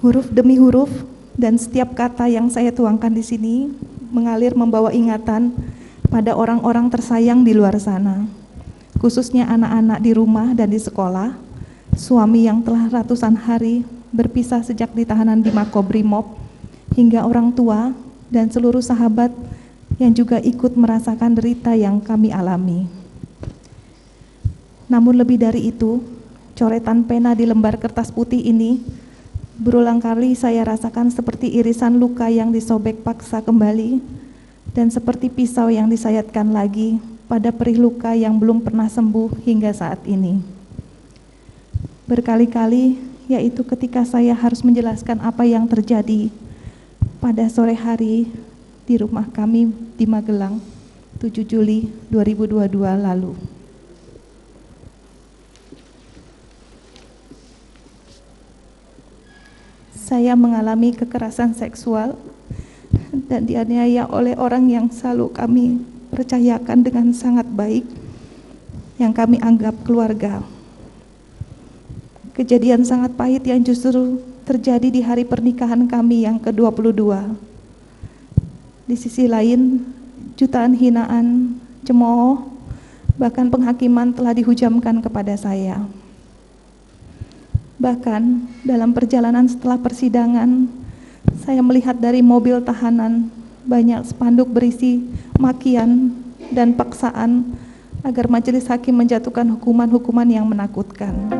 Huruf demi huruf dan setiap kata yang saya tuangkan di sini mengalir membawa ingatan pada orang-orang tersayang di luar sana, khususnya anak-anak di rumah dan di sekolah, suami yang telah ratusan hari berpisah sejak ditahanan di Makobrimob, hingga orang tua dan seluruh sahabat yang juga ikut merasakan derita yang kami alami. Namun lebih dari itu, coretan pena di lembar kertas putih ini berulang kali saya rasakan seperti irisan luka yang disobek paksa kembali dan seperti pisau yang disayatkan lagi pada perih luka yang belum pernah sembuh hingga saat ini. Berkali-kali, yaitu ketika saya harus menjelaskan apa yang terjadi pada sore hari di rumah kami di Magelang, 7 Juli 2022 lalu. Saya mengalami kekerasan seksual dan dianiaya oleh orang yang selalu kami percayakan dengan sangat baik, yang kami anggap keluarga. Kejadian sangat pahit yang justru terjadi di hari pernikahan kami yang ke-22. Di sisi lain, jutaan hinaan, cemooh, bahkan penghakiman telah dihujamkan kepada saya. Bahkan dalam perjalanan setelah persidangan, saya melihat dari mobil tahanan banyak spanduk berisi makian dan paksaan agar majelis hakim menjatuhkan hukuman-hukuman yang menakutkan.